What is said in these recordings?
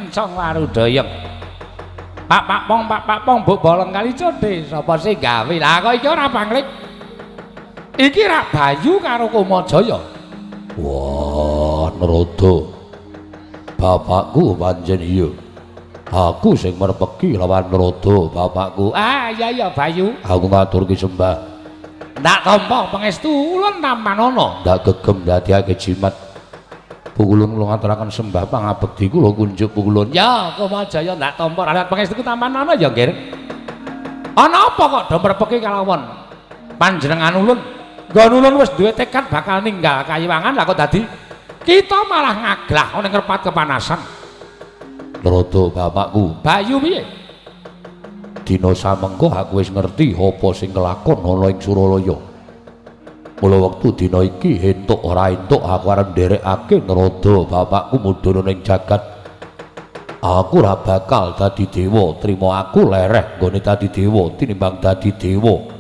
kencong warudaya. Pak Pong mbok bolong kali codhe sapa sing gawe? Lah kok iki ora panglik. Iki rak Bayu karo Kumajaya. Wah, Narada. Bapakku pancen iya. Aku sing merpeki lawan Narada, bapakku. Ah, iya Bayu. Aku ngaturke sembah. Ndak tampa pangestu ulun tampanono. Ndak gegem dadiake jimat. Pukulun kula ngaturaken sembah pangabekti kula kunjuk pukulun. Ya, Kumajaya ndak tampa ralat pangestu tampanono ya, Nggih. Ana apa kok do merpeki kalawan panjenengan ulun? Nggon ulun wis duwe tekad bakal ninggal Kayiwangan lah kok dadi kita malah ngaglah ning ngerpat kepanasan. Narada bapakku. Bayu piye? Dina samengko aku wis ngerti apa sing kelakon ana ing Suralaya. Mula wektu dina iki entuk ora entuk aku arep nderekake Narada bapakku mudhun ning jagat. Aku ora bakal dadi dewa, trima aku lereh nggone dadi dewa tinimbang dadi dewa.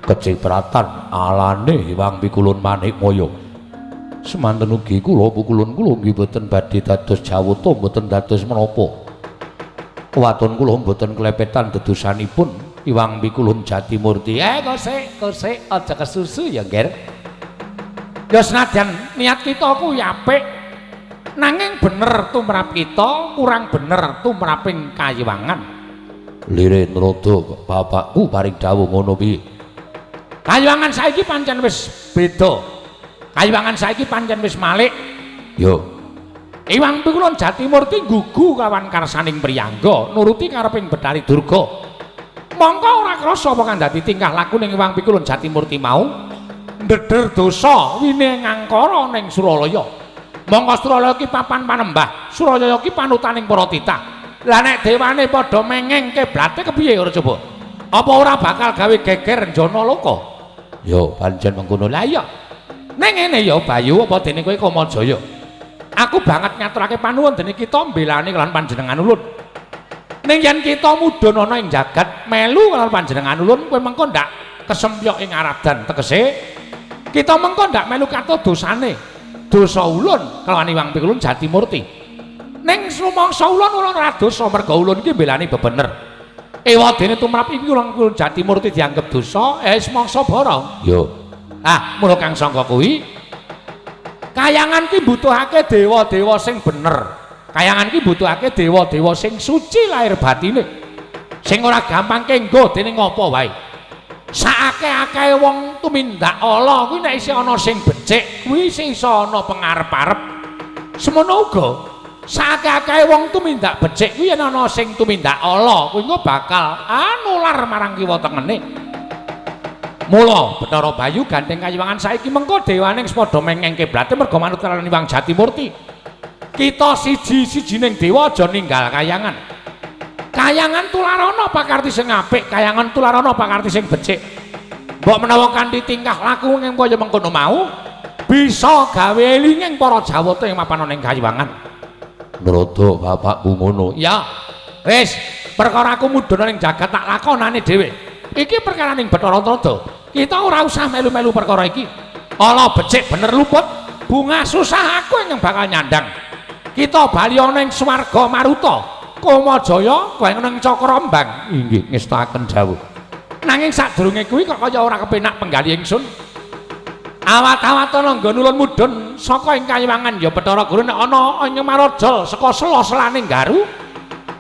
Kecipratan alane Hyang Pikulun Manikmaya. Semanten ugi kula pukulun kula nggih boten badhe dados jawata boten dados menapa. Waton kula boten klepetan dedosanipun Hyang Pikulun Jatimurti. Kosek aja kesusu ya, Nger. Ya senajan niat kita kuwi apik, nanging bener tumrap kita, kurang bener tumraping Kayiwangan. Lire Narada bapakku paring dawuh ngono piye? Kayiwangan saiki pancen wis beda. Kayiwangan saiki pancen wis malih. Yo. Hyang Pikulun Jatimurti gugu kawan karsaning priyangga, nuruti kareping Bathari Durga. Mongko ora krasa apa kang dadi tingkah laku ning Hyang Pikulun Jatimurti mau ndeder dosa wine ngangkara ning Suralaya. Mongko Suralaya ki papan panembah, Suralaya ki panutaning para titah. Lah nek dewane padha mengeng keblate kepiye ora coba? Apa ora bakal gawe geger njana loka? Yo pancen mengkono. Lah iya. Ning ngene ya Bayu apa dene kowe Kamajaya. Aku banget ngaturake panuwun dene kita mbelani kelawan panjenengan ulun. Ning yen kita mudhun ana ing jagat melu kelawan panjenengan ulun kowe mengko ndak kesempyok ing aradan tegese kita mengko ndak melu kato dosane. Dosa ulun kelawan Hyang Pikulun Jatimurti. Ning sumangsa ulun ora dosa merga ulun iki mbelani bebener. Ewadene tumrap iki Hyang Pikulun Jatimurti dianggep dosa, semangsa bara. Yo. Ah, mula kang sangka kuwi Kayangan ki butuhake dewa-dewa sing bener. Kayangan ki butuhake dewa-dewa sing suci lahir batine. Sing ora gampang kenggo dening apa wae. Saakeh-akehe wong tumindak ala kuwi nek isih ana sing becik, kuwi isih iso ana pengarep-arep. Semono uga saakeh-akehe wong tumindak becik kuwi yen ana sing tumindak ala, kuwi engko bakal nular marang kiwa tengene. Mula Bathara Bayu gandeng Kayiwangan saiki mengko dewane wis padha mengeng keblate merga manut karo Hyang Jatimurti. Kita siji-sijining dewa aja ninggal Kayangan. Kayangan tularana pakarti sing apik, Kayangan tularana pakarti sing becik. Mbok menawa kanthi tingkah laku ing kaya mengkono mau bisa gawe elinging para Jawata ing mapan ning Kayiwangan. Narada bapakku ngono. Ya. Wis, perkara aku mudhun ning jagat tak lakonane dhewe. Iki perkara ning Bathara Narada. Kita ora usah melu-melu perkara iki. Ala becik bener luput, bunga susah aku yang bakal nyandang. Kita bali ana ing swarga Maruta. Kamajaya kowe ning Cakrambang. Inggih ngestaken dawuh. Nanging sadurunge kuwi kok kaya ora kepenak penggali ingsun. Awat-awatana nggon ulun mudhun saka ing Kayiwangan ya Bathara Guru nek ana ing marajal saka sela-selaning garu.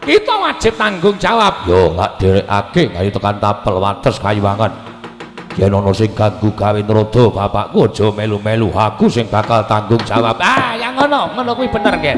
Kita wajib tanggung jawab. Yo gak derekake kaya tekan tapel wates Kayiwangan. Yen ana sing ganggu gawe Narada bapakku aja melu-melu, aku sing bakal tanggung jawab. Ah, yang ngono kuwi bener, Nggih.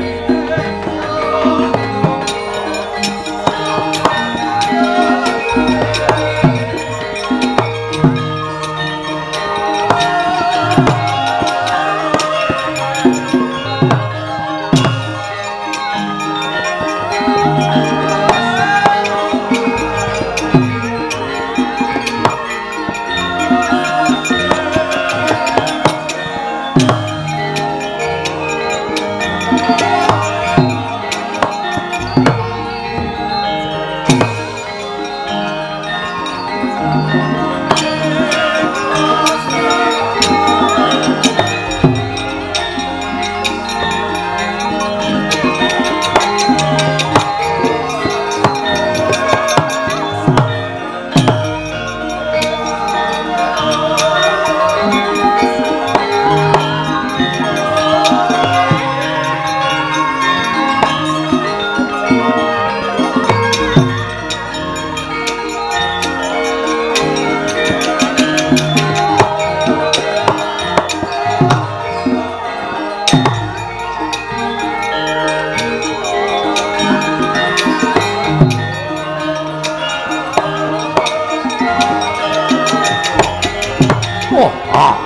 Dewa.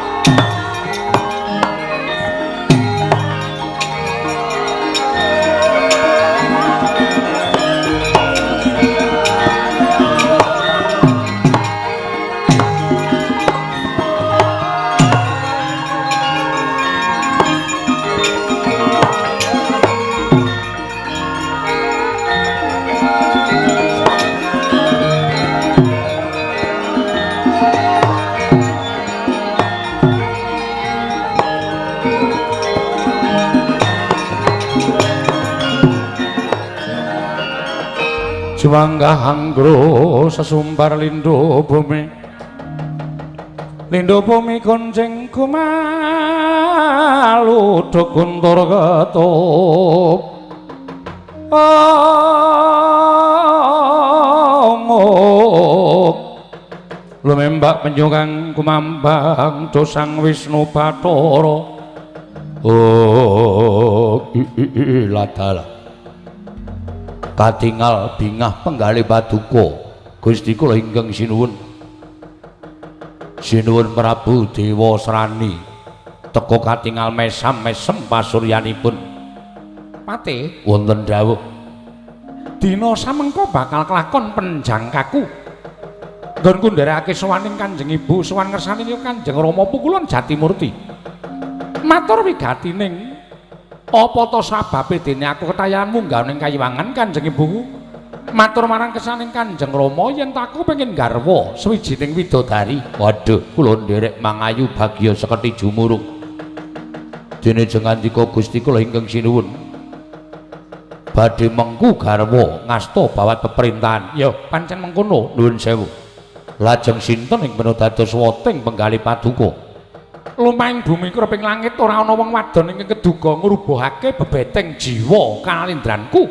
Juwanggah anggro sesumbar lindho bumi gonceng kumalu dokuntur ketup lumembak penjungang kumambang dosang Wisnu Bathara ladala katingal bingah penggalih paduka Gusti kula ingkang sinuwun Prabu Dewa Srani teka katingal mesem pasuryanipun Pate wonten dawuh dina samengko bakal kelakon penjangkaku nggonku nderekake sowaning Kanjeng Ibu sowan ngersani Kanjeng Rama pukulan Jatimurti matur wigatining apa to sababe dene aku ketayan munggah ning Kayiwangan Kanjeng Ibu matur marang kesaning Kanjeng Rama yen aku pengin garwa sawijining widodari waduh kula nderek mangayu bagya seketi jumurung dene jengandika Gusti kula ingkang sinuwun badhe mengku garwa ngasta bawat peperintahan ya pancen mengkono nuwun sewu lajeng sinten ing dados woting penggalih paduka lumaing bumi kreping langit ora ana wong wadon ingkang keduga ngrubuhake bebeteng jiwa kalindranku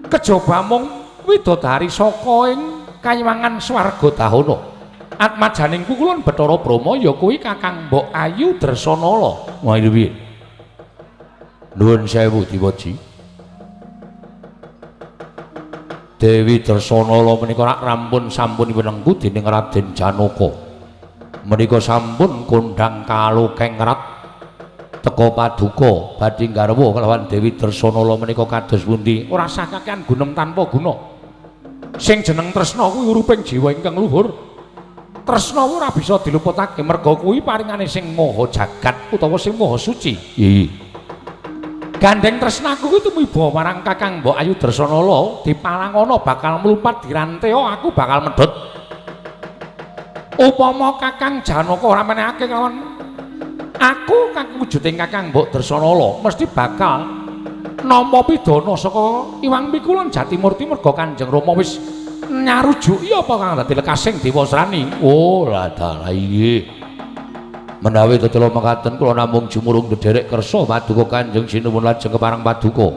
kejaba mung widodari saka ing Kayiwangan swarga dahana atmajaning pukulan Bathara Brahma ya kuwi Kakang Mbok Ayu Dresanala wae piye nuwun sewu Diwaji Dewi Dresanala menika rak rampun sampun winengku dening Raden Janaka menika sampun kondhang kalukeng rat teka paduka badhe garwa kelawan Dewi Dresanala menika kados pundi ora sah kakehan gunem tanpa guna sing jeneng tresna kuwi uruping jiwa ingkang luhur tresna ora bisa diluputake merga kuwi paringane sing maha jagat utawa sing maha suci iya gandeng tresnaku kuwi tumiba marang Kakang Mbok Ayu Dresanala dipalangana bakal mlupat diranteo aku bakal medhot upama Kakang Janaka ora menehake kawan aku kang wujuding Kakang Mbok Dresanala mesti bakal nampa pidana saka Iwang Pikulan Jatimurti merga Kanjeng Rama wis nyarujuki apa kang dadi lekasing Dewa Srani oh ladala iya menawi tetela mekaten kula namung jumurung dederek kersa paduka Kanjeng Sinuwun lajeng keparang paduka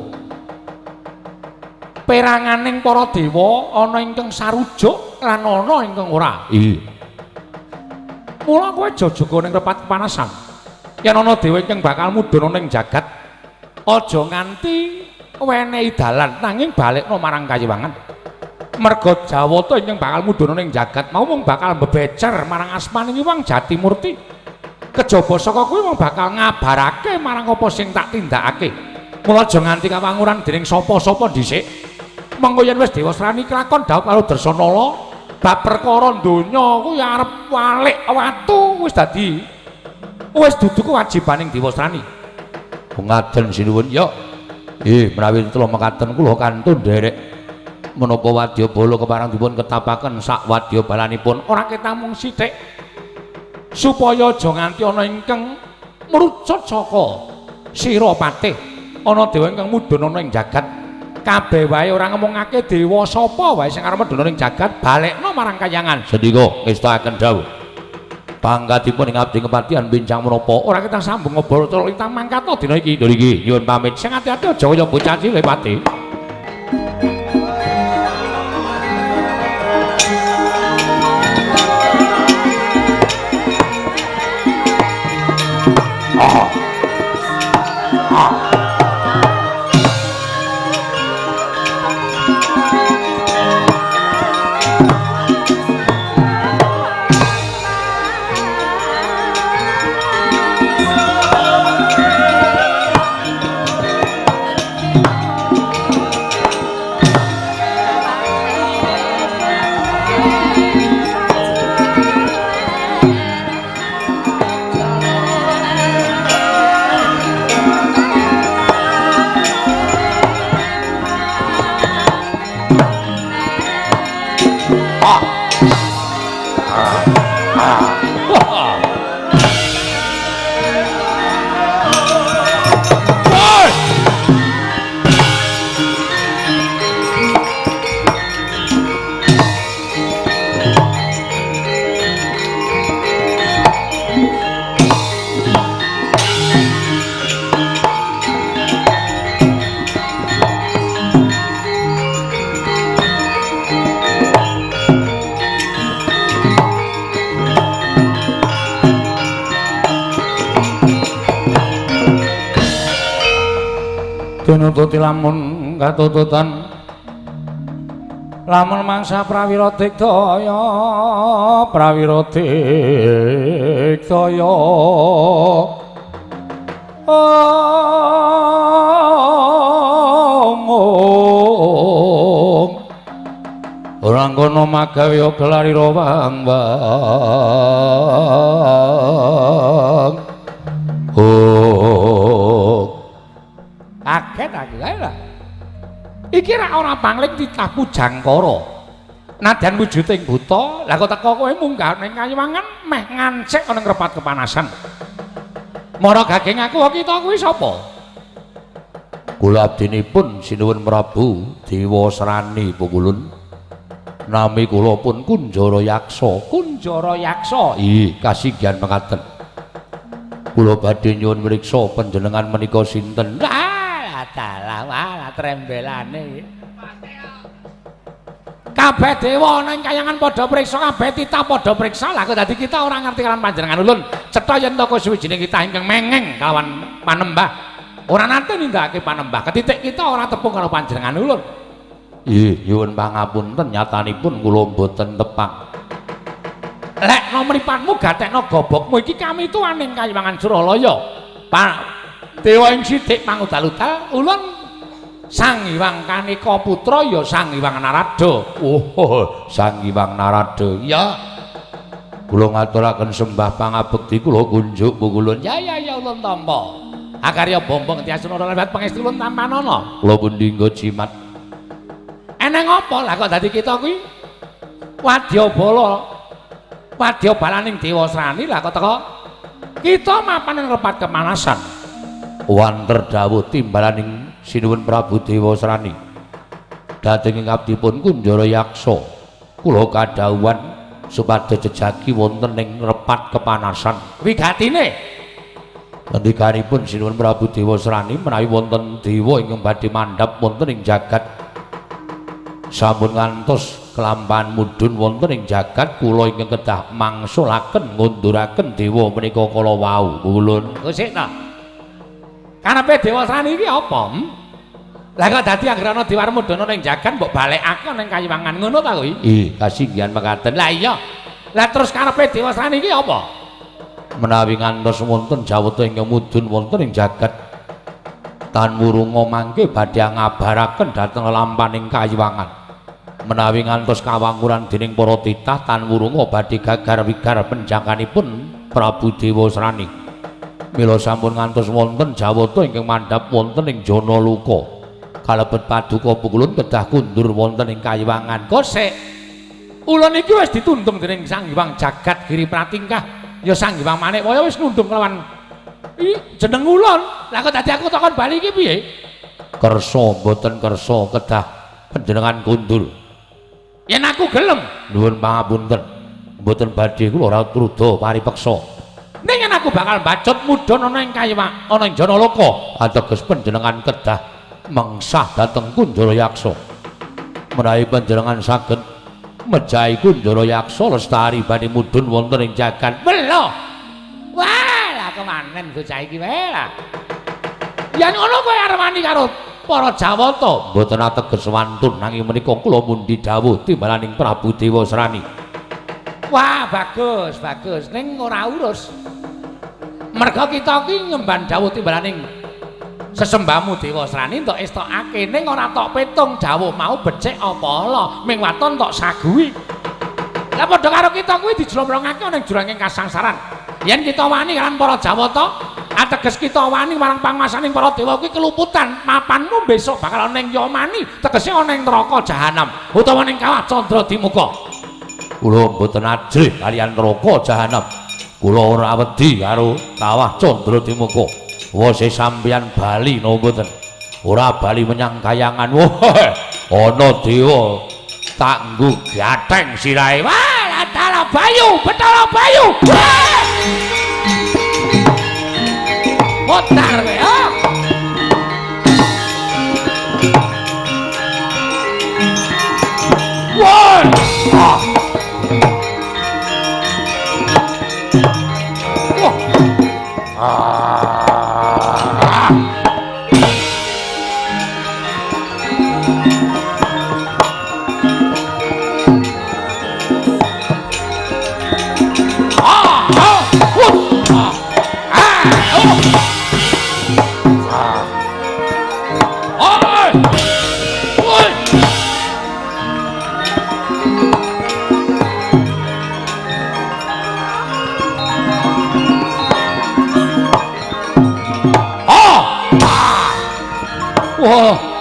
peranganing para dewa ana ingkang sarujuk lan ana ingkang ora iya mula kowe aja jaga ning repat kepanasan yen ana dewa ingkang bakal mudhun ning jagat aja nganti wenehi dalan nanging balekno marang Kayiwangan merga Jawata ingkang bakal mudhun ning jagat mau mung bakal bebecer marang asmaning Iwang Jatimurti kejaba saka kuwi mung bakal ngabarake marang apa sing tak tindakake mula aja nganti kawanguran dening sapa-sapa dhisik mengko yen wis Dewa Srani kelakon dawuh karo Dresanala bab perkara donya kuwi arep walik watu wis dudu kewajibaning Dewa Srani. Ngaten sinuwun ya. Menawi telu mekaten kula kantun nderek menapa wadyabala keparang dipun ketapaken sak wadyabalanipun ora ketamung sithik supaya aja nganti ana ingkang mrucut saka sira patih ana dewa ingkang mudhun ana ing jagat kabeh wae ora ngomongake dewa sapa wae sing arep mudhun ing jagat balekno marang Kayangan sendika ngestakaken dawuh pangkatipun ing abdi kepatihan bincang menapa ora kita sambung ngobrol terus kita mangkat dina iki nyuwun pamit sing ati-ati aja kaya bocah cilik pati Tinututi lamun katututan lamun mangsa prawira digdaya ora kono magawe gelarira bang kaget aku kae lho. Iki ra ora pangling titah pujangkara. Nadyan wujuding buta, lah kok teko kowe munggah ning Kayuwangan meh ngancik ana ngrepat kepanasan. Mara gaging aku kita kuwi sapa? Kula abdinipun Sinuwun Prabu Dewa Srani Pukulun. Nami kula pun Kunjara Yaksa. Kunjara Yaksa. Ih, kasinggihan mekaten. Kula badhe nyuwun mriksa panjenengan menika sinten? Dalah trembelane. Kabeh dewa ana ing Kayangan padha priksa, kabeh titah padha priksa. Lah kok dadi kita ora ngerti kalian panjenengan ulun. Cetha yen to suwijining kita ingkang mengeng kawan panembah. Ora nate nindakake panembah. Ketitik kita ora tepung karo panjenengan ulun. Nggih, nyuwun pangapunten nyatanipun kula mboten tepak. Lek no mripatmu gatekno gobokmu iki kami tuan ing Kayuwangan Suralaya. Pak Dewa ing sithik pangudal-udal ulun Sang Hyang Kanika putra ya Sang Hyang Narada. Oh, Sang Hyang Narada. Ya. Kula ngaturaken sembah pangabekti kula kunjuk Pukulun. Ya ulun tampa. Akarya bombong tiasuna lebat pangestu ulun tampanana. Kula pun dinggo jimat. Eneng apa lah kok dadi kita kuwi wadya balaning Dewa Srani lah kok teko kita mapan ing repat kemanasan. Wanter dawuh timbalaning Sinuwun Prabu Dewa Srani dhateng ing abdipun Kunjara Yaksa kula kadhawuhan supados jejagi wonten ing repat kepanasan wigatine ngendikanipun Sinuwun Prabu Dewa Srani menawi wonten dewa ingkang badhe mandhap wonten ing jagat sampun ngantos kelampahan mudhun wonten ing jagat kula ingkang kedah mangsulaken ngunduraken dewa menika kala wau ulun sik ta karepe Dewa Srani iki apa? Lah kok dadi anggere ana dewa mudhun ning jagat mbok balekake ning Kayuwangan ngono ta kuwi? Kasinggihan mekaten. Lah iya. Lah terus karepe Dewa Srani iki apa? Menawi ngantos wonten jawata ingkang mudhun wonten ing jagat tan wurunga mangke badhe ngabaraken dhateng lampaning Kayuwangan. Menawi ngantos kawanguran dening para titah tan wurunga badhe gagar-wigar penjangkanipun Prabu Dewa Srani. Mila sampun ngantos wonten jawata ingkang mandhap wonten ing Janaluka. Kalebet paduka Pukulun kedah kundur wonten ing Kayuwangan. Kosek. Ulun iki wis ditundung dening Sang Hyang Jagat Giri Pratingkah. Ya Sang Hyang Manikmaya wis nundung kelawan jeneng ulun. Lah kok dadi aku takon bali iki piye? Kersa mboten kersa kedah panjenengan kundur. Yen aku gelem, nuwun pangapunten. Mboten badhe kula ora truda paripeksa. Ning yen aku bakal bacut mudhun ana ing Kayuwangan, ana ing Janaloka, ateges panjenengan kedah mengsah dhateng Kunjara Yaksa. Menawi panjenengan saged mejahi Kunjara Yaksa lestari badhe mudhun wonten ing jagat. Lho. Wah, lah kemanen bocah iki wae lah. Yen ngono kowe arep wani karo para Jawata. Mboten ateges wantun nanging menika kula mundi dawuh timbalaning Prabu Dewa Srani. Wah, bagus. Ning ora urus. Merga kita iki nyembah dawuh timbalaning sesembahmu Dewa Srani entuk estokake ning ora tok petung dawuh mau becik apa ala ming waton tok saguhi. Lah padha karo kita kuwi dijlomrongake ning juranging kasangsaran. Yen kita wani kan para Jawata, ateges kita wani marang panguwasaning para dewa kuwi keluputan. Mapanmu besok bakal ana ing Yamani, tegese ana ing neraka jahanam utawa ning kawah Candra Dimuka. kula mboten ajrih kaliyan neraka jahanam. Kula ora wedi karo kawah Candra Dimoko. Wose sampeyan bali napa mboten? Ora bali menyang kayangan. Wah, ana dewa tak nggo gateng sirahe. Wah, Batara Bayu, Batara Bayu. Motar kowe, ha? Wah! Ah. Wah. Ah. Wah!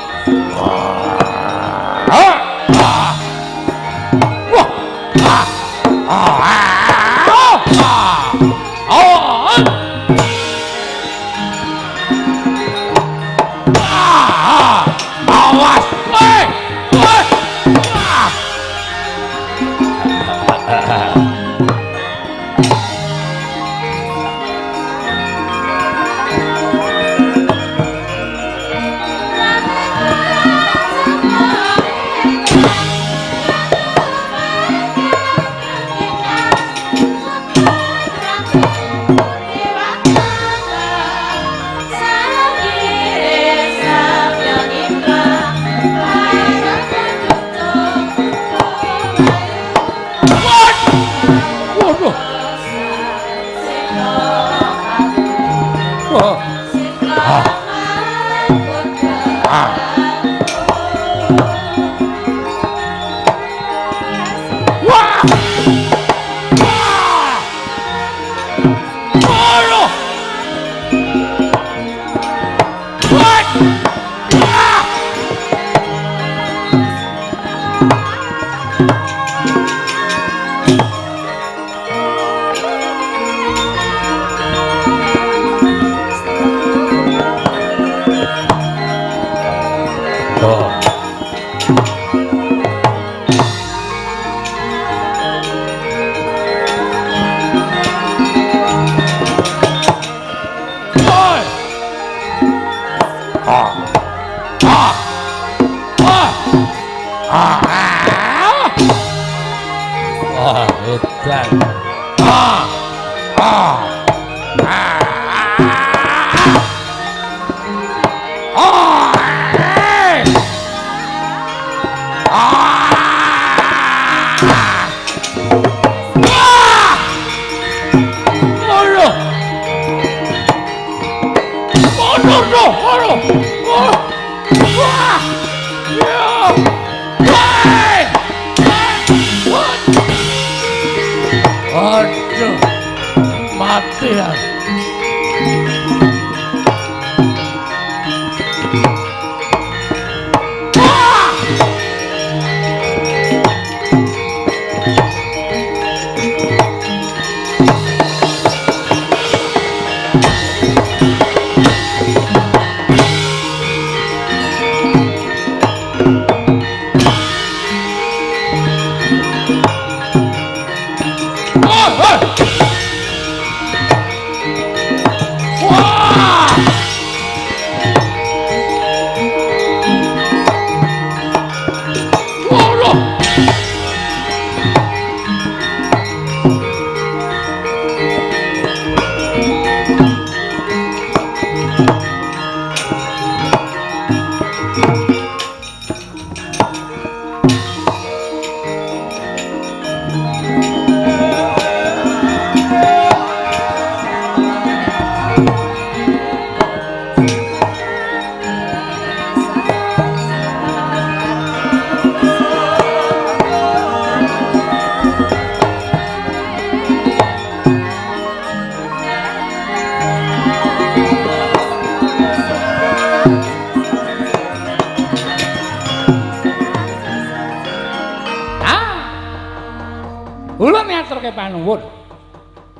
nyuwunake panuwun.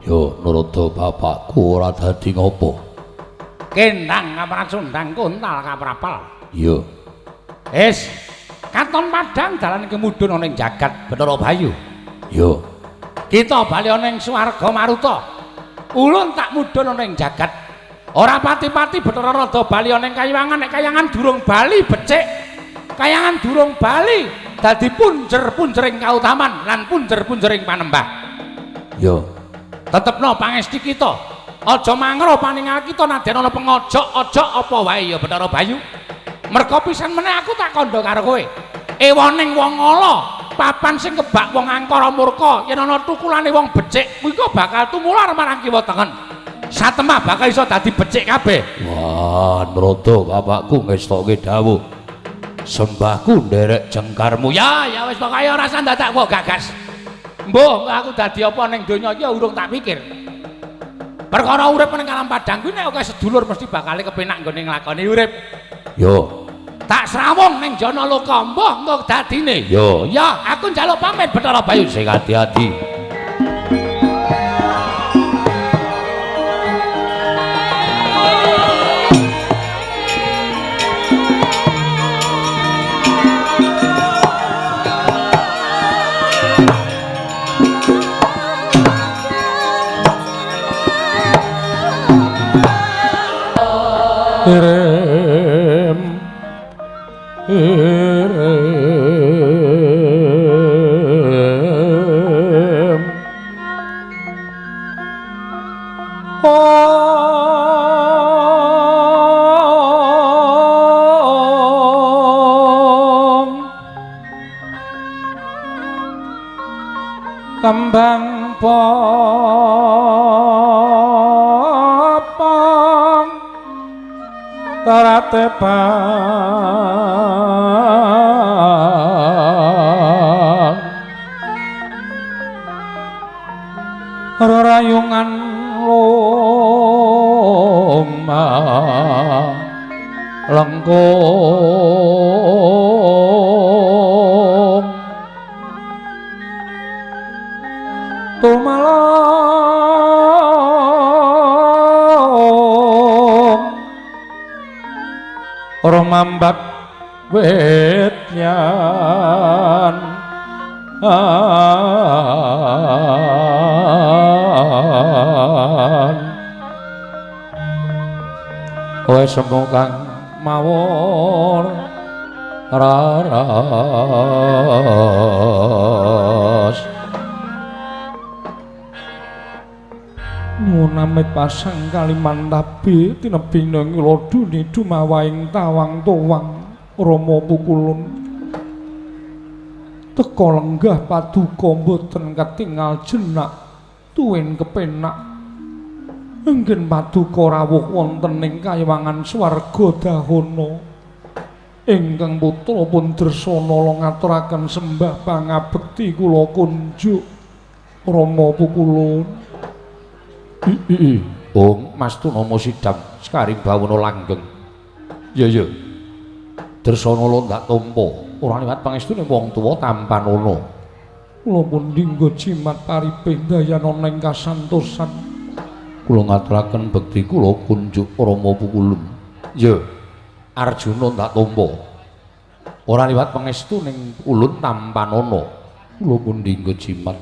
Yo Narada bapakku ora dadi ngopo? Kendang kaprasundang kuntal kaprapal. Iya. Wis, katon padhang dalan kemudhun ana ing jagat Bathara Bayu. Yo. Kita bali ana ing swarga Maruta. Ulun tak mudhun ana ing jagat. Ora pati-pati Bathara Rada bali ana ing Kayangan, nek Kayangan durung bali becik. Kayangan durung bali dadi punjer-punjering kautaman lan punjer-punjering panembah. Yo. Tetepno pangesti kita. Aja mangro paningal kita nadyan ana pengojok-ojok apa wae ya Bathara Bayu. Merga pisan meneh aku tak kandha karo kowe. Ewoning wong ala, papan sing kebak wong angkara murka, yen ana tukulane wong becik, kuwi kok bakal tumular marang kiwa tengen. Satemah bakal iso dadi becik kabeh. Wah, Narada bapakku ngestoke dawuh. Sembahku nderek jengkarmu. Ya wis pokoke ora usah dadak kok gagas. Mbah, aku dadi apa ning donya iki urung tak pikir. Perkara urip ning alam padang kuwi nek akeh sedulur mesti bakal kepenak nggone nglakoni urip. Yo. Tak srawung ning jana loka, mbah engko dadine. Yo. Ya, aku njaluk pamit Bathara Bayu. Sing ati-ati. Irem kembang popong taratepang rerayungan loma lengkung tumalong romambak wetyan kowe sembuh kang mawon raras nuwun amit pasang kalimantabe tinebi ning lodune dumawaing tawang towang Rama Pukulun teka lenggah paduka mboten ketingal jenak tuwin kepenak enggen paduka rawuh wonten ing kayangan swarga dahana ingkang putra pun Dresana ngaturaken sembah pangabekti kula kunjuk Rama Pukulun. Ong Mastunama sidam sekaring bawana langgeng. Ya ya. Dresana londak tampa, ora liwat pangestune wong tuwa tampan ana. Kula pun dinggo jimat pariping dayana ing kasantosan. Kula ngaturaken bekti kula kunjuk Rama Pukulun. Ya. Arjuna ndak tampa. Ora liwat pangestu ning ulun tampan ana. Kula pun dinggo jimat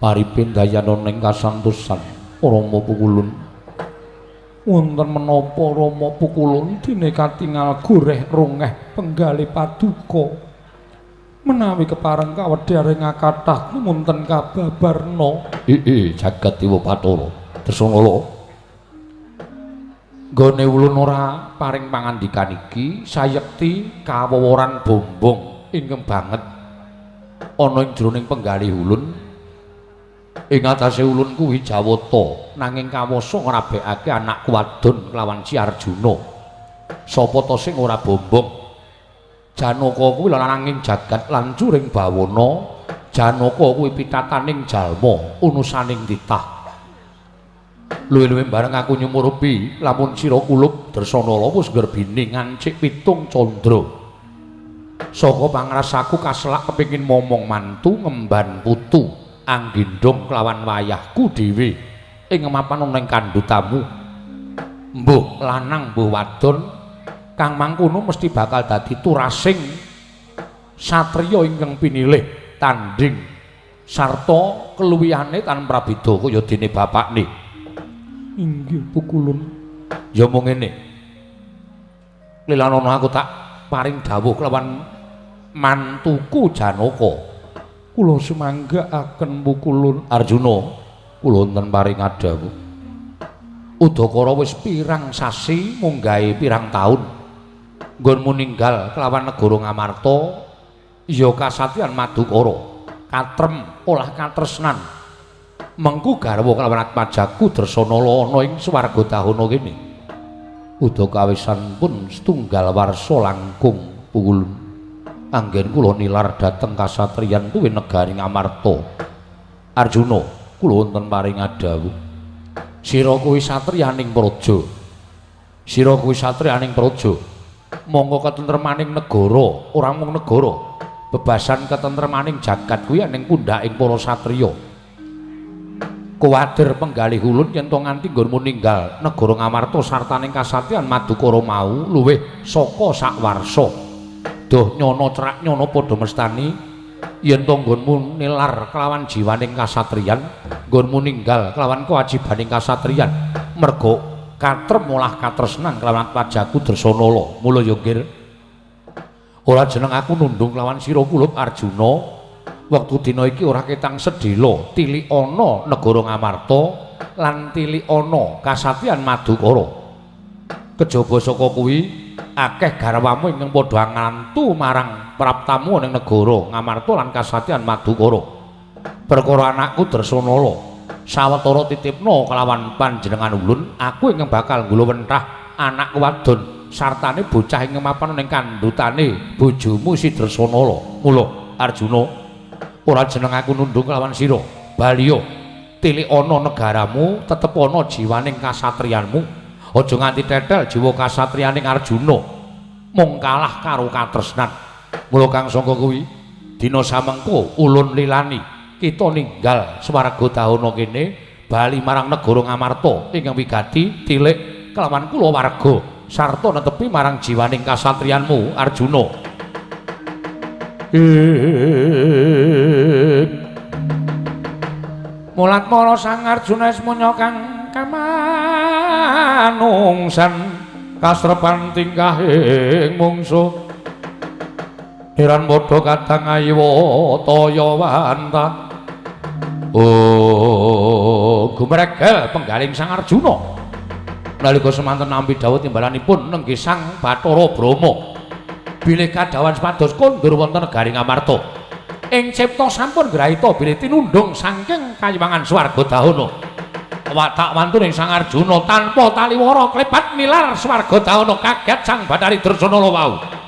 pariping dayana ing kasantosan. Rama Pukulun wonten menapa Rama Pukulun dene katingal goreh rongeh penggalih paduka menawi kepareng kawedharing kathah munten kababarna jagat dewa Bathara Dresana nggone ulun ora paring pangandikan iki sayekti kaweworan bombong ingkang banget ana ing jroning penggalih ulun. Ing atase ulun kuwi Jawata nanging kawasa ngrabekake anakku wadon kelawan si Arjuna. Sapa to sing ora bombong? Janaka kuwi lananging jagat lan curing bawana. Janaka kuwi pitataning jalma, unusaning titah. Luwih-luwih bareng aku nyumurupi lamun sira kulup Dresana wis gerbini ngancik pitung candra. Saka pangrasaku kaselak kepengin momong mantu ngemban putu. anggindung kelawan wayahku dhewe ing mapan ning kandhutamu. Mbuh lanang mbuh wadon kang mangkono mesti bakal dadi turasing satriya ingkang pinilih tanding sarta keluwihane tan prabeda kaya dene bapakne. Inggih Pukulun. Ya mung ngene. Lilanana aku tak paring dawuh kelawan mantuku Janaka. Kula semanggaaken Pukulun. Arjuna, kula wonten paring dawuh. Udakara wis pirang sasi munggahe pirang taun nggonmu ninggal kelawan negara Ngamarta ya kasatyan Madukara katrem olah katresnan mengku garwa kelawan Atmajaku Dresanala ana ing swarga dahana kene udakawisan pun setunggal warsa langkung Pukulun anggen kula nilar dhateng kasatriyan tuwin negari Ngamarta. Arjuna, kula wonten paring dawuh. Sira kuwi satriyaning praja. Sira kuwi satriyaning praja. Monggo ketentremaning negara, ora mung negara. Bebasan ketentremaning jagat kuwi ning pundhaking para satriya. Kuwatir penggalih ulun yen to nganti nggonmu ninggal negara Ngamarta sartaning kasatyan Madukara mau luwih saka sak warsa. Duh nyono cerak nyono padha mestani yen to nggonmu nilar kelawan jiwaning kasatriyan, nggonmu ninggal kelawan kewajibaning kasatriyan, merga katrem olah katresnan kelawan Atmajaku Dresanala. Mula ya nggih. Ora jeneng aku nundung kelawan sira kulup Arjuna. Wektu dina iki ora ketang sedhela tili ana negara Ngamarta lan tili ana kasatyan Madukara. Kejaba saka kuwi akeh garwamu ingkang padha ngantu marang praptamu ning negara Ngamarta lan kasatyan Madukara. Perkara anakku Dresanala sawetara titipna kelawan panjenengan ulun, aku ingkang bakal nggulawentah anak wadon sartane bocah ing mapan ning kandhutane bojomu si Dresanala. Mula Arjuna, ora jeneng aku nundung kelawan sira. Baliya tilik ana negaramu, tetep ana jiwaning kasatriyanmu. Aja nganti tetel jiwa kasatriyaning Arjuna mung kalah karo katresnan. Mula kang sangka kuwi dina samengko ulun lilani kita ninggal swarga dahana kene bali marang negara Ngamarta ingkang wigati tilik kelawan kula warga sarta netepi marang jiwaning kasatriyanmu Arjuna. Mulat mala Sang Arjuna semuanya kang kamanungsan kasrepan tingkahing mungsuh heran padha kadang ayiwa toya wantah. Oh gumregel penggaling Sang Arjuna nalika semanten nampi dawuh timbalanipun nenggih Sang Bathara Brahma bilih kadawan sepados kondur wonten negari Ngamarta ing cipta sampun grahita bilih tinundung saking kayiwangan swarga dahana watak wantuning Sang Arjuna tanpa taliwara klebat nilar swarga dahana kaget Sang Bathari Dresanala wau.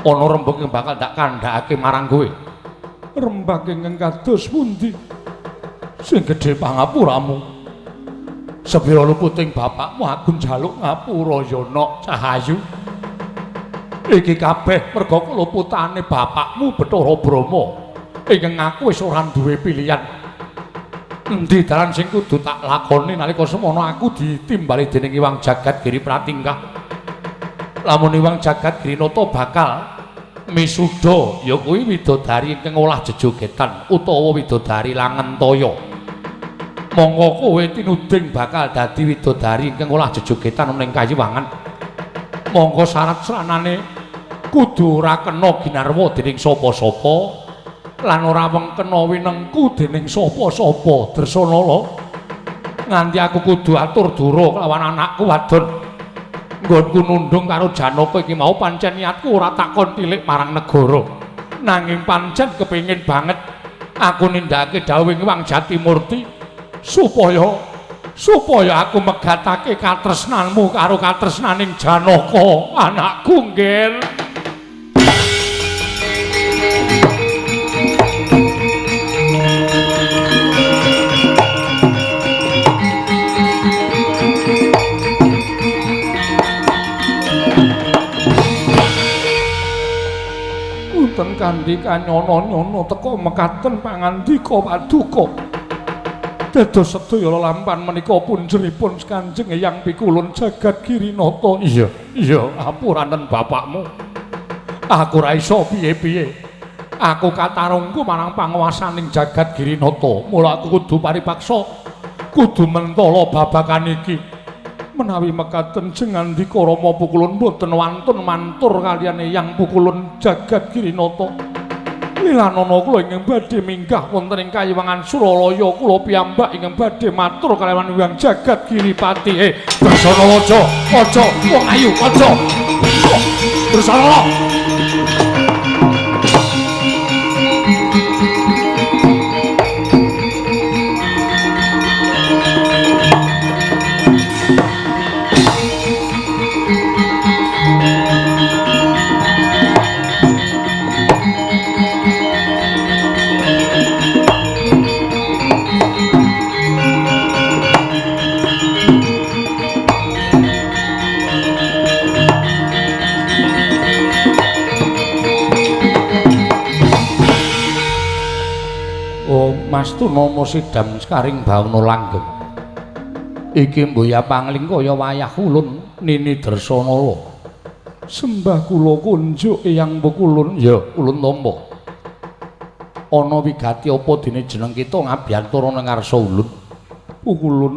Ana rembug yang bakal tak kandhakake marang kowe. Rembug ingkang kados pundi sing gedhe pangapuramu? Sepira luputing bapakmu aku njaluk ngapura yana Cahayu. Iki kabeh merga keluputane bapakmu Bathara Brahma ingkang aku wis ora duwe pilihan. Endi dalan sing kudu tak lakoni nalika semono aku ditimbali dening Iwang Jagadgiri Pratingkah. Lamun Iwang Jagadgiri Nata bakal misuda ya kuwi widodari ingkang olah jejogetan utawa widodari Langentaya. Monggo kowe tinuding bakal dadi widodari ingkang olah jejogetan ning Kayiwangan. Monggo syarat-syaratane kudu ora kena ginarwa dening sapa-sapa lan ora kena winengku dening sapa-sapa Dresanala. Nganti aku kudu atur dura kelawan anakku wadon nggonku nundung karo Janaka iki mau pancen niatku ora takon tilik marang negara. Nanging pancen kepengin banget aku nindakake dawuhing Wang Jatimurti supaya aku megatake katresnanmu karo katresnaning Janaka, anakku nggih. Wonten kandika nyono-nyono teka mekaten pangandika paduka. Dados sedaya lelampahan menika punjeripun Kanjeng Eyang Pikulun Jagat Girinata. Iya, apuranen bapakmu. Aku ora iso piye-piye. Aku katarungku marang panguwasaning Jagat Girinata. Mula aku kudu paripaksa, kudu mentala babakan iki. Menawi mekaten jengandika Rama Pukulun boten wantun mantur kaliyan Eyang Pukulun Jagat Girinata. Lilanana kula ingkang badhe minggah wonten ing Kayiwangan Suralaya, kula piyambak ingkang badhe matur kaliyan Hyang Jagat Giripati. Bersana aja wong ayu aja. Bersana. Mastu nama sidam skaring bawana langgeng. Iki mboya pangling kaya wayah ulun Nini Dresana. Sembah kula kunjuk Eyang Pukulun. Ya, ulun tampa. Ana wigati apa dene jeneng kita ngabiyantara ning ngarsa ulun? Pukulun,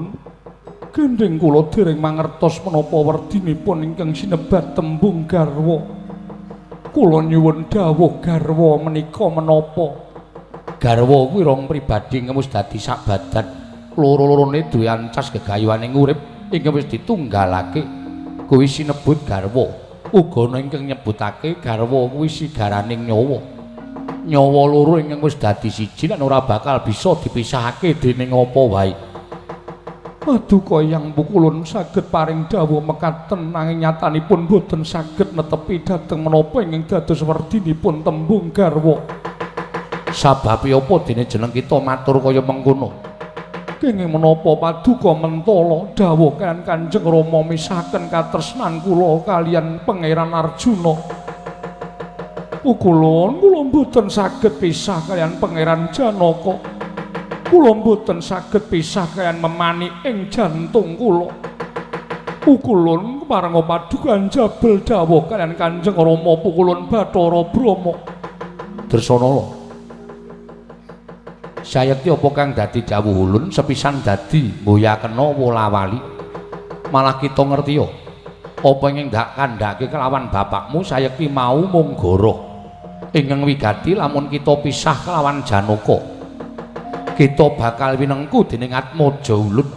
gendheng kula dereng mangertos menapa werdinipun ingkang sinebat tembung garwa. Kula nyuwun dawuh garwa menika menapa? Garwa kuwi rong pribadi ingkang wis dadi sak badan. Loro-lorone duwe ancas gegayuhaning urip ingkang wis ditunggalake. Kuwi sinebut garwa. Uga ana ingkang nyebutake garwa kuwi sigaraning nyawa. Nyawa loro ingkang wis dadi siji lan ora bakal bisa dipisahake dening apa wae. Paduka Eyang Pukulun saged paring dawuh mekaten nanging nyatanipun boten saged netepi dhateng menapa ingkang dados werdinipun tembung garwa. Sababe apa dene jeneng kita matur kaya mengkono? Kenging menapa paduka mentala dawuh kan Kanjeng Rama misahaken katresnan kula kaliyan Pangeran Arjuna. Pukulun kula mboten saged pisah kaliyan Pangeran Janaka. Kula mboten saged pisah kaliyan memani ing jantung kula. Pukulun parenga padukan jabel dawuh kaliyan Kanjeng Rama Pukulun Bathara Brama. Dresana sayekti apa kang dadi dawuh ulun sepisan dadi mboyakena wolawali. Malah kita ngerti yo apa ingkang dak kandhake kelawan bapakmu sayekti mau mung goroh ingkang wigati lamun kita pisah kelawan Janaka kita bakal winengku dening Atmaja ulun.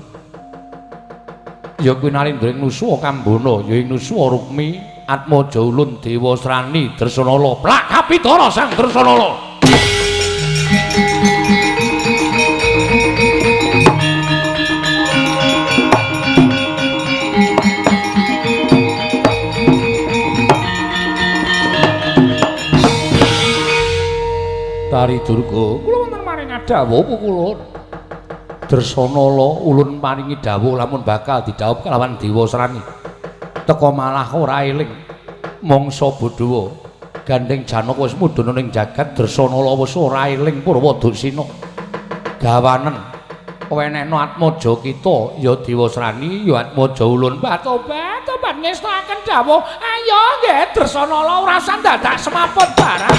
Ya kuwi narendra Nusuwa Kambana ya ing Nusuwa Rukmi Atmaja ulun Dewa Srani Dresanala plak kapitara Sang Dresanala. Tari Durga, kula wonten maring dawuh Pukulun. Dresanala ulun paringi dawuh lamun bakal didhawuh kelawan Dewa Srani. Teka malah ora eling mangsa Badawa gandeng Janaka wis mudhun ning jagat Dresanala wis ora eling Purwadasina. Gawanen wenehna Atmaja kita ya Dewa Srani ya Atmaja ulun bat-obat ngestakaken dawuh. Ayo nggih Dresanala ora usah dadak semaput barang.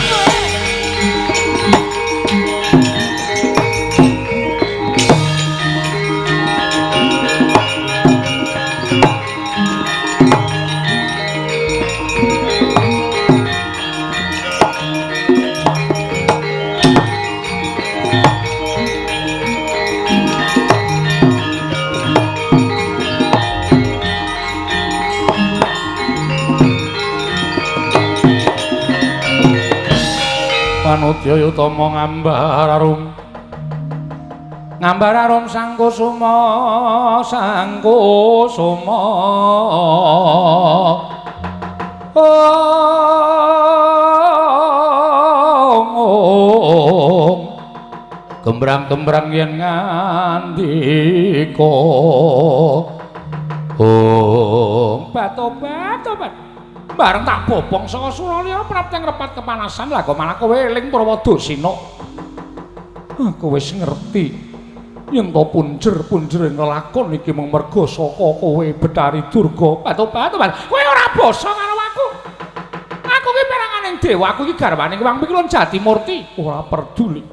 Panudya utama ngambar arum sang kusuma gembrang-gembrang yen ngandika bat-obat bareng tak bopong saka Suralaya prapteng repat kepanasan lah kok malah kowe eling Prawadasina kowe wis ngerti yen to punjer ngelakon iki mung merga saka kowe Betari Durga bat-obat kowe ora basa karo aku ki peranganing dewa aku iki garwane Hyang Pikulun Jatimurti ora peduli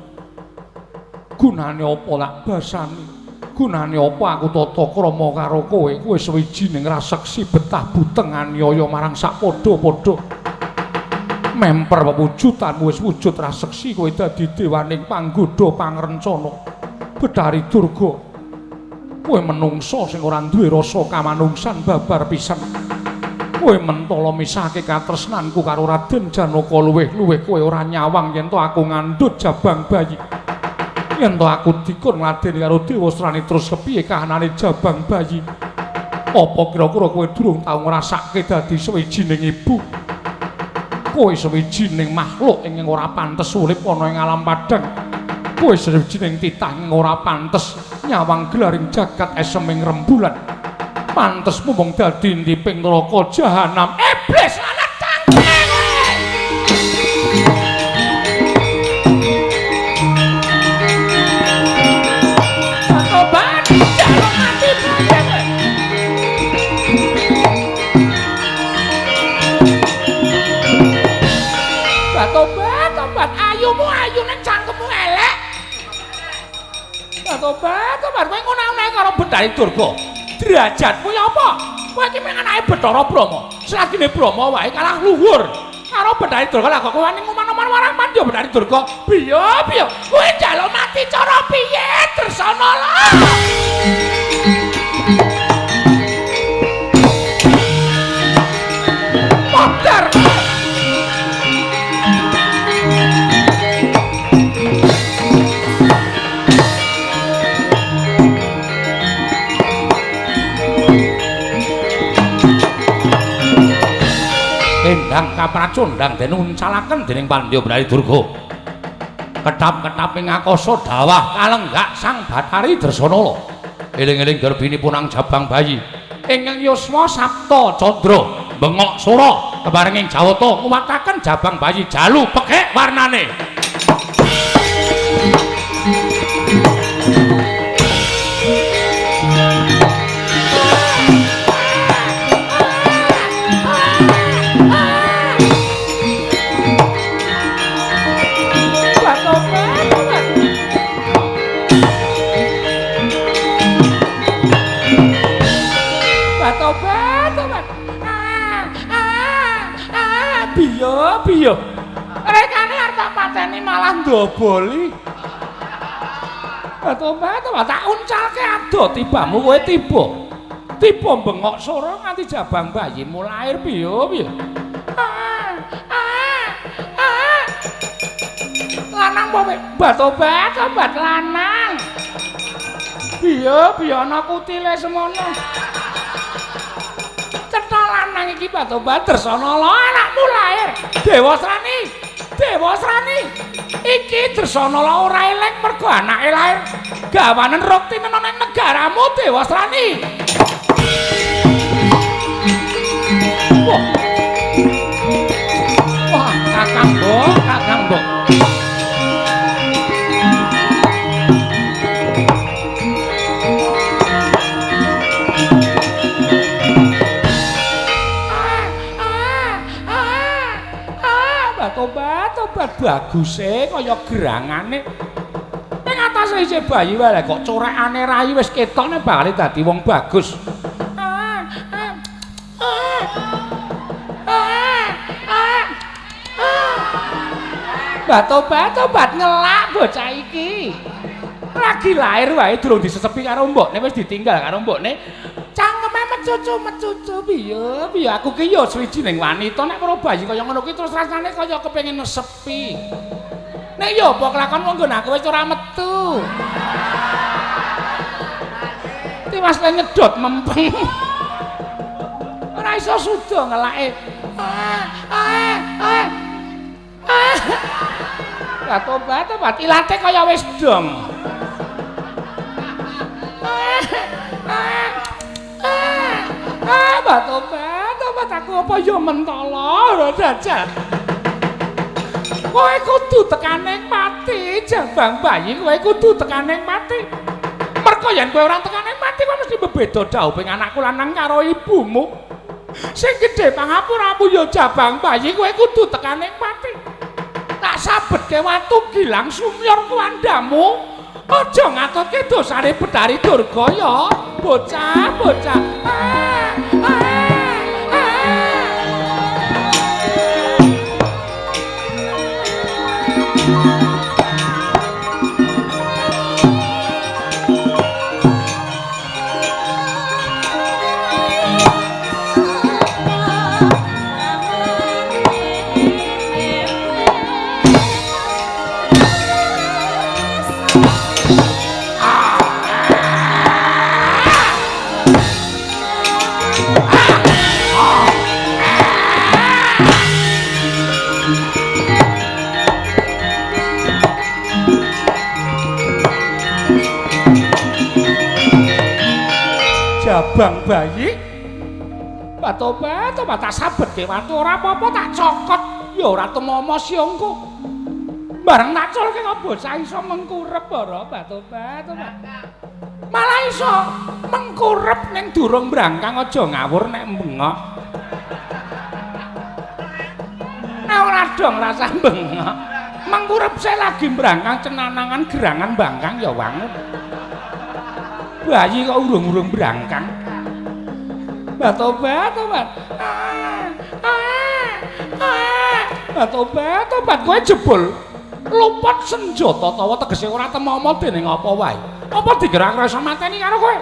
gunane apa lak basani gunane apa aku tata krama karo kowe sawijining raseksi betah buteng anyaya marang sakpadha-padha memper pewujudanmu wis wujud raseksi kowe dadi dewaning panggoda pangrencana Betari Durga kowe menungsa sing ora duwe rasa kamanungsan babar pisan kowe mentala misahke katresnanku karo Raden Janaka luwih kowe ora nyawang yen to aku ngandhut jabang bayi yen to aku dikon ngladeni karo Dewa Srani terus kepiye kahanane jabang bayi apa kira-kira kowe durung tau ngrasake dadi sawijining ibu kowe sawijining makhluk ing ora pantes urip ana ing alam padang kowe sawijining titah ing ora pantes nyawang gelaring jagat eseming rembulan pantes mung dadi ndiping neraka jahanam iblis anak cangkeng Tobat, kowe ngono-ngono karo Betari Durga. Derajatmu ya apa? Kowe iki mung anake Bathara Brahma. Selagine Brahma wae kalah luhur. Karo Betari Durga lah kok kowe ning ngomong-ngomong marang Pandya Betari Durga. Piye? Kowe njaluk mati cara piye? Tresana lho. Modar. Endang kapracundang den uncalaken dening Pandya Betari Durga. Ketap-ketap ing akasa dawah kalenggak sang Batari Dresana. Eling-eling garbinipun ang jabang bayi. Ingkang yuswa Sapta Candra bengok sura kebarenging Jawata nguwataken jabang bayi jalu pekek warnane. Biyo rekane arep tak pateni malah ndoboli Tobat tak uncalke ado tibamu kowe tiba bengok sora nganti jabang bayimu lair biyo lanang apa Tobat lanang biyo ana kutile semono cetha lanang iki Tobat Dresana lho anakmu lair Dewa Srani iki Dresana lho ora eleng mergo anake lair gawanen rukti nang negaramu Dewa Srani wah Kakang Mbok Tobat baguse kaya gerangane ning atase isih bayi wae kok corekane rai wis ketokne bakal dadi wong bagus Tobat ngelak bocah iki lagi lahir wae durung disesepi karo mbokne wis ditinggal karo mbokne cangkeme mecucu piye aku ki ya suwijining wanita nek karo bayi kaya ngono ki terus rasane kaya kepengin nesepi Nek ya apa kelakon wong nggon aku wis ora metu. Tiwas le nyedot mempeng. Ora iso suda ngelake. Tobat ilate kaya wis dong. Tobat aku apa ya mentala dajal. Kowe kudu tekaning mati, jambang bayi kowe kudu tekaning mati. Merko yen kowe ora tekaning mati kowe mesti bebeda dhauping anakku lanang karo ibumu. Sing gedhe pangapuramu ya jambang bayi kowe kudu tekaning mati. Tak sabetke watu gilang sumyor kuandamu. Aja ngatutke dosane Bedari Durga ya, bocah. Jabang bayi Tobat tak sabetke watu ora apa-apa tak cokot ya ora temomo siongku bareng tak colke kok bocah iso mengkurep ora Tobat malah iso mengkurep ning durung brangkang aja ngawur nek bengok ora dong rasa bengok mengkurep saya lagi brangkang cenanangan gerangan bangkang ya wangun bayi kok urung-urung brangkang Tobat kowe jebul luput senjata tawa tegese ora temomo dening apa wae apa digerak rasa mateni karo kowe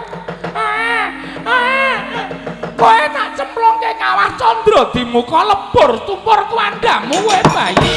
kowe tak cemplungke kawah candra di muka lebur tumpur kuandamu kowe bayi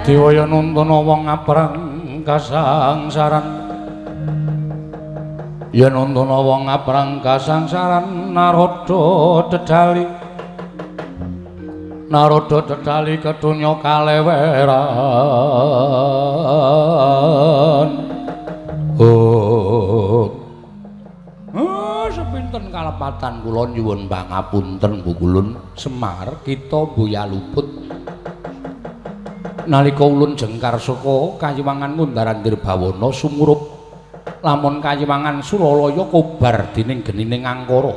Dewaya nuntuna wong ngaprang kasangsaran yen nuntuna wong ngaprang kasangsaran Narada dedali kedunya kaleweran sepinten kalepatan kula nyuwun pangapunten Bu Kulun. Semar kita mbuya luput. Nalika ulun jengkar saka Kayiwangan Ngundaran Dirbawana sumurup lamun Kayiwangan Suralaya kobar dening genining angkara.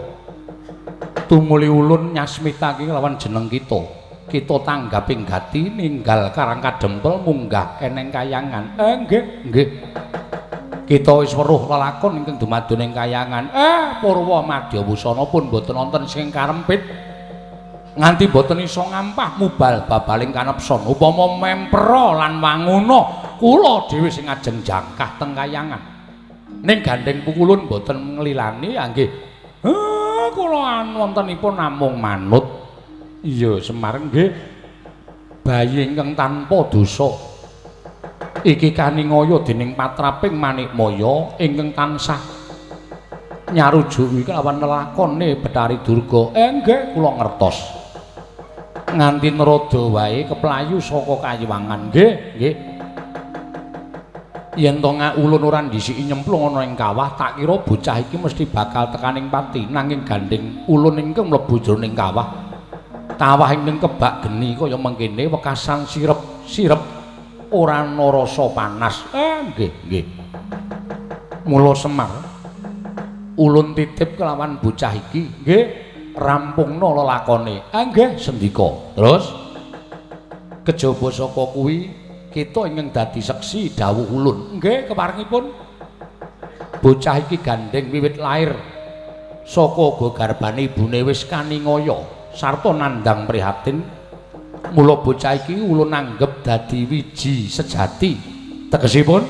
Tumuli ulun nyasmitake lawan jeneng kita. Kita tanggaping gati ninggal Karang Kadempel munggah eneng Kayangan. Nggih. Kita wis weruh lelakon ingkang dumadoning Kayangan. Purwa Madyawusana pun boten wonten sing karempit. Nganti boten iso ngampah mubal babaling kanepson. Upama mempera lan wanguna, kula dhewe sing ajeng jangkah teng Kayangan. Ning gandeng pukulun boten nglilani nggih. Kula wontenipun namung manut. Iya, Semar nggih. Bayi ingkang tanpa dosa. Iki kaningaya dening patraping Manikmaya ingkang tansah nyarujuki kelawan lelakone Betari Durga. Nggih, kula ngertos. Nganti nerada wae keplayu saka Kayiwangan. Nggih. Yen to ulun ora ndisiki nyemplung ana ing kawah, tak kira bocah iki mesti bakal tekaning pati. Nanging gandeng ulun ingkang mlebu jroning kawah. Kawah ingkang kebak geni kaya mengkene wekasan sirep ora ana rasa panas. Nggih. Mula Semar ulun titip kelawan bocah iki. Nggih, rampungna lelakone. Nggih, sendika. Terus kejaba saka kuwi kita ingkang dadi seksi dawuh ulun. Nggih, keparengipun bocah iki gandeng wiwit lair saka garbane ibune wis kaningaya sarta nandang prihatin. Mula bocah iki ulun anggep dadi wiji sejati. Tegesipun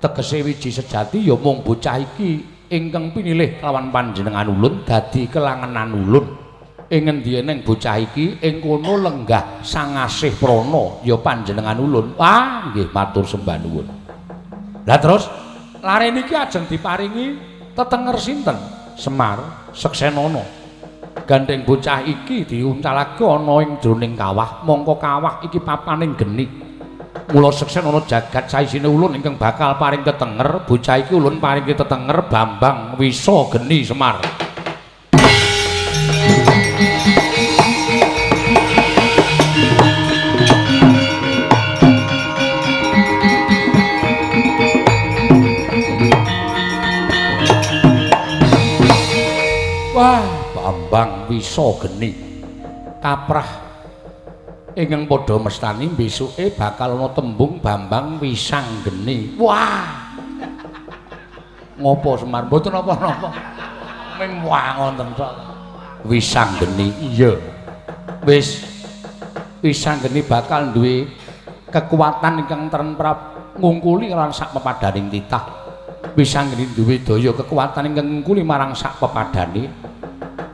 tegese wiji sejati ya mung bocah iki ingkang pinilih kelawan panjenengan ulun dadi kelangenan ulun. Ing ngendi eneng bocah iki ing kono lenggah sangasih prana ya panjenengan ulun. Nggih matur sembah nuwun. Lah terus lare niki ajeng diparingi tetenger sinten? Semar Seksenana. Gandeng bocah iki diuncalake ana ing jroning kawah, mongko kawah iki papaning geni. Mula Seksenana jagat saisine ulun ingkang bakal paring tetenger, bocah iki ulun paringi tetenger Bambang Wisa Geni Semar. Wah, Bambang Wisa Geni kaprah ingkang padha mestani besuke bakal ana tembung Bambang Wisang Geni. Wah, ngopo Semar mboten napa-napa ming wah wonten tok Wisang Geni. Iya, wis Wisang Geni bakal duwe kekuatan ingkang tremprap ngungkuli lan sak pepadaning titah. Wisang Geni duwe daya kekuatan ingkang ngungkuli marang sak pepadane.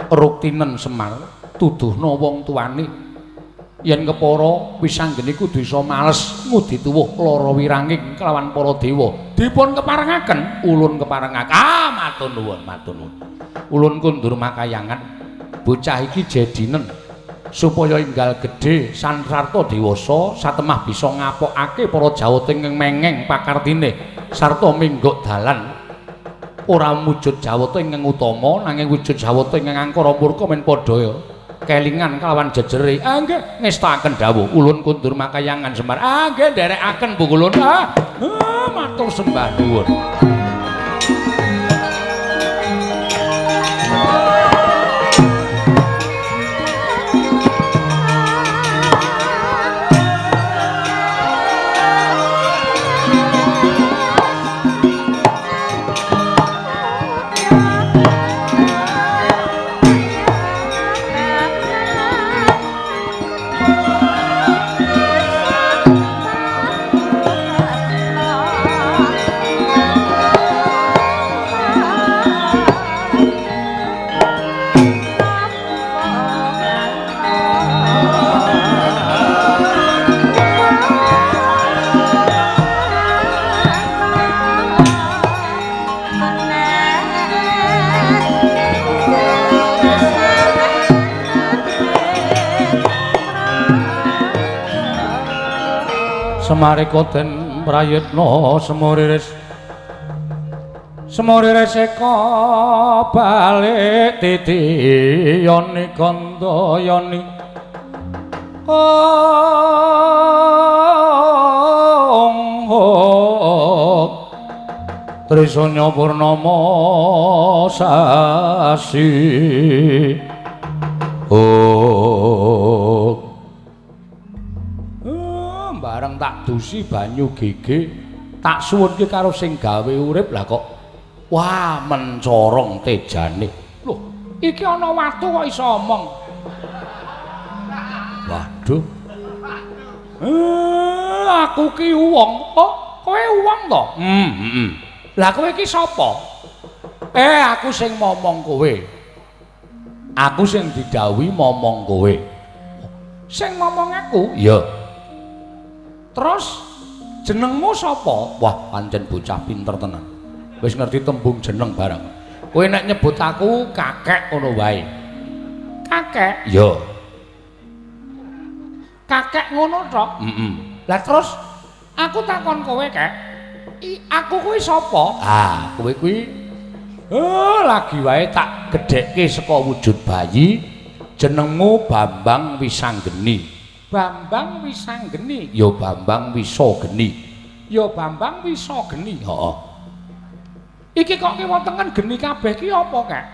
Ruktinen Semar tuduhna wong tuane yen kepara Wisang Geni kudu iso males ngudi tuwuh lara wiranging kelawan para dewa. Dipun keparengaken ulun keparengaken. Matur nuwun. Ulun kundur makayangan bocah iki jedinen supaya enggal gedhe sansarta dewasa satemah bisa ngapokake para jawata ingkang mengeng pakartine sarta minggok dalan. Ora wujud jawata ingkang utama nanging wujud jawata ingkang angkara murka men padha kelingan kelawan jejere. Nggih ngestakaken dawuh ulun kundur makayangan Semar. Nggih nderekaken Bu Kulun. Matur sembah nuwun. Semareka den prayitna semuriris Semore reseka balik titi yoni kanda yoni Trisanya purnama sasi bareng tak dusi banyu gege tak suwunke karo sing gawe urip lah kok wah mencorong tejane lho iki ana watu kok iso omong waduh aku ki wong kok kowe wong to lah kowe iki sapa aku sing momong kowe aku sing didhawuhi momong kowe sing momong aku iya terus jenengmu sapa wah pancen bocah pinter tenan wis ngerti tembung jeneng barang kowe nek nyebut aku kakek ngono wae kakek iya kakek ngono tok lah terus aku takon kowe kek aku kuwi sapa kowe kuwi lagi wae tak gedhekke saka wujud bayi jenengmu Bambang Wisanggeni Bambang Wisanggeni ya Bambang Wisageni ya Bambang Wisageni heeh iki kok kewonten geni kabeh ki apa kek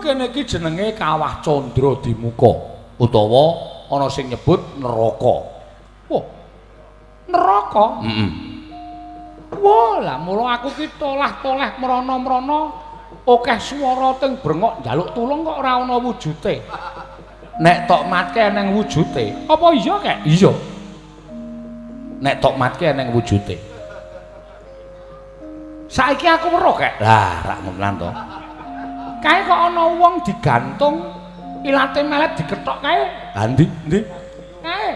kene iki jenenge Kawah Candra Dimuka utawa ana sing nyebut neraka wah neraka wah lah mula aku ki tolah-tolah mrana-mrana akeh swara teng brengok njaluk tulung kok ora ana wujute nek tok matke nang wujute apa iya kek iya nek tok matke nang wujute saiki aku weruh kek lah rak ngono to kae kok ana wong digantung ilate melet dikethok kae ha ndi kae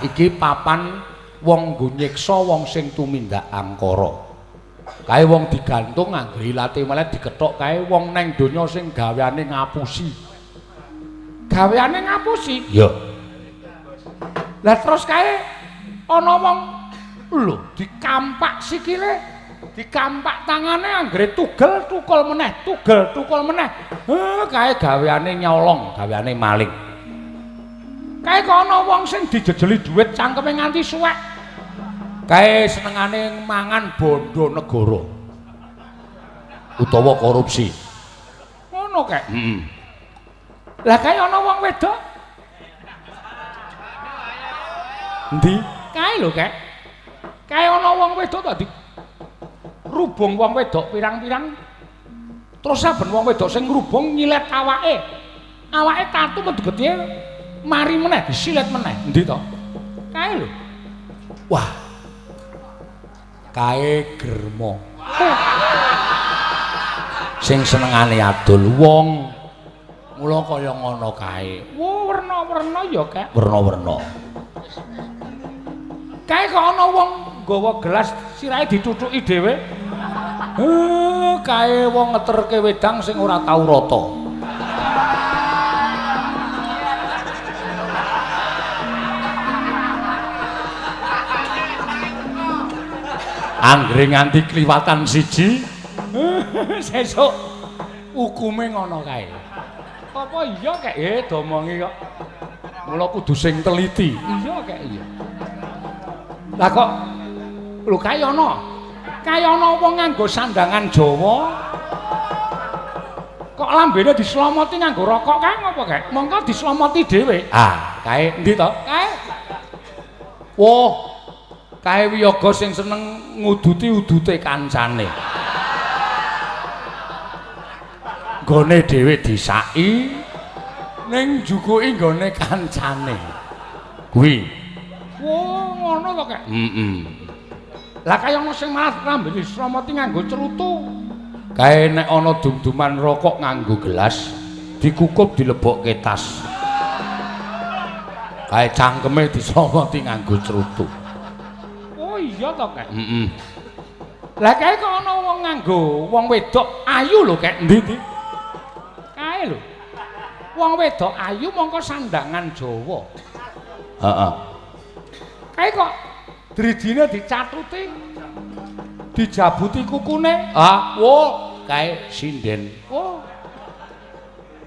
iki papan wong nggo nyiksa wong sing tumindak angkara kae wong digantung nganggo ilate melet dikethok kae wong nang donya sing gaweane ngapusi iya lah terus kae ana wong lho dikampak sikile dikampak tangane anggere tugel tukul meneh kae gaweane nyolong gaweane maling kae kok ana wong sing dijejeli dhuwit cangkeme nganti suwek kae senengane mangan bondo negara utawa korupsi ngono kae lah kae ana wong wedok endi kae lho kae ana wong wedok tadi rubung wong wedok pirang-pirang terus saben wong wedok sing ngrubung nyilet awake tatu metu gedhe mari meneh disilet meneh endi to kae lho wah kae germo sing senengane adol wong mula kaya ngono kae werna-werna ya kek werna-werna kae kok ana wong nggawa gelas sirahe ditutuki dhewe kae wong ngeterke wedang sing ora tau rata anggere nganti kliwatan siji sesuk hukume ngono kae apa iya kek domongi kok mula kudu sing teliti iya kek iya lah kok lho kae ana wong nganggo sandangan Jawa kok lambene dislomoti nganggo rokok kae ngopo kae mongko dislomoti dhewe kae endi to kae wah kae wiyaga sing seneng nguduti udute kancane gone dhewe disaki ning jukuki nggone kancane kuwi ngono to kek lah kaya ana sing malah rambene disromoti nganggo cerutu kae nek ana dum-duman rokok nganggo gelas dikukup dilebokke tas kae cangkeme disromoti nganggo cerutu oh iya to kek lah kae kok ana wong nganggo wong wedok ayu lho kek endi kae lho wong wedok ayu mongko sandangan Jawa kae kok dridine dicatuti dijabuti kukune. Ah, wo kae sinden. Oh.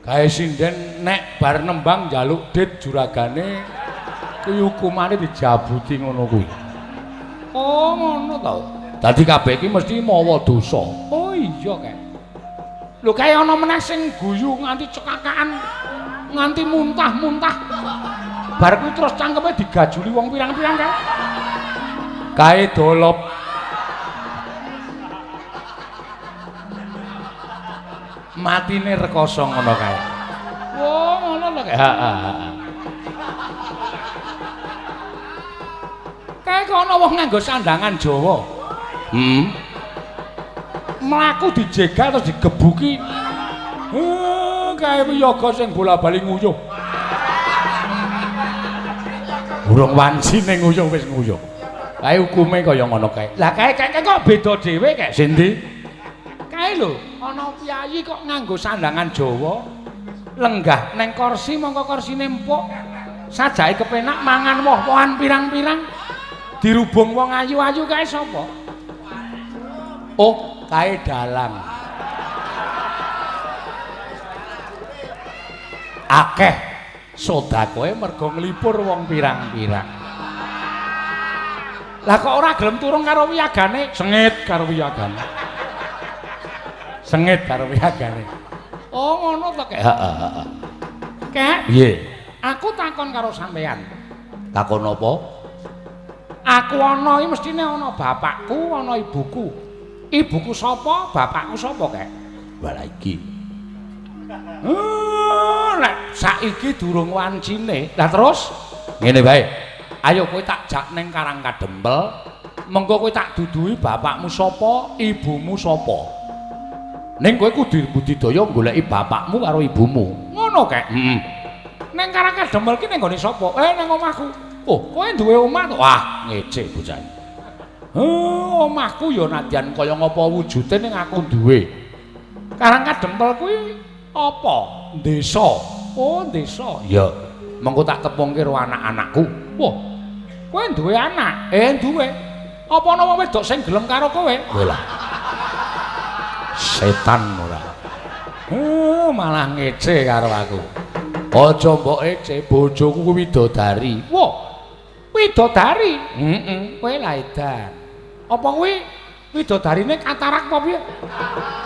Kae sinden nek bar nembang njaluk dit juragane kuwi hukumane dijabuti ngono kuwi. Oh, ngono to. Dadi kabeh iki mesti mawa dosa. Oh iya kae. Lho kae ana meneh sing guyu nganti cekakaan, nganti muntah-muntah. Bar kuwi terus cangkeme digajuli wong pirang-pirang kae. Kae dolop. Matine rekoso ngono kae. Oh, ngono lho kae. Heeh. Kae kok ana wong nganggo sandangan Jawa. Mlaku dijegal terus digebuki. Kae wiyaga sing bola-bali nguyuh. Urung wanci ning nguyuh wis nguyuh. Kae hukume kaya ngono kae. Lah kae kok beda dhewe kae. Sendi? Kae lho, ana piyayi kok nganggo sandangan Jawa. Lenggah neng kursi mongko kursine empuk. Sajake kepenak mangan woh-wohan pirang-pirang. Dirubung wong ayu-ayu kae sapa? Oh, kae dalang. Akeh sedakoe mergo nglipur wong pirang-pirang. Lah kok ora gelem turung karo wiyagane? Sengit karo wiyagane. Sengit karo wiyagane. Oh, ngono to, Kek? Heeh. Kek? Piye? Aku takon karo sampean. Takon apa? Aku ana iki mestine ana bapakku, ana ibuku. Ibuku sapa? Bapakku sapa, Kek? Wala iki. Nek saiki durung wancine. Lah terus Ngene bae. ayo kowe tak jak ning Karang Kadempel. Mengko kowe tak duduhi bapakmu sapa, ibumu sapa. Ning kowe kudu budidaya goleki bapakmu karo ibumu. Ngono, Kek? Heeh. Ning Karang Kadempel ki ning gone sapa? Ning omahku. Oh, kowe duwe omah to? Wah, ngecek bocah. Omahku ya nadyan kaya ngapa wujute ning aku duwe. Karang Kadempel kuwi apa? Desa. Oh, desa. Ya, Mengko tak tepungke karo anak-anakku. Wah, kowe duwe anak? Duwe. Apa ana wong wedok sing gelem karo kowe? Lah. Setan ora. Malah ngece karo aku. Aja mbok ece, bojoku kuwi widodari. Wah, widodari? Kowe lah edan. Apa kuwi widodarine katarak apa piye?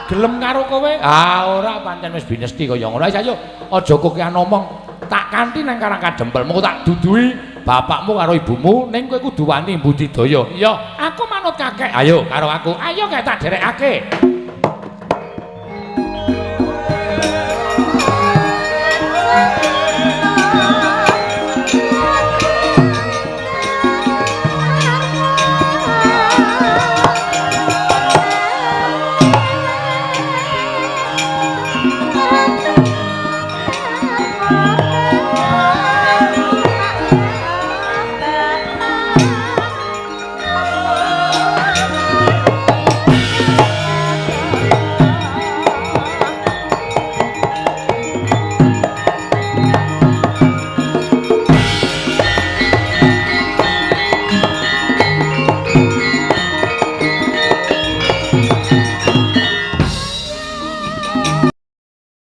Gelem karo kowe? Ah, ora pancen wis binesti kaya ngono. Ayo, aja kokean omong. Tak kanthi nang Karang Kadempel, mengko tak duduhi bapakmu karo ibumu, ning kowe kudu wani budidaya. Iya, aku manut kakek. Ayo karo aku. Ayo kae tak derekake.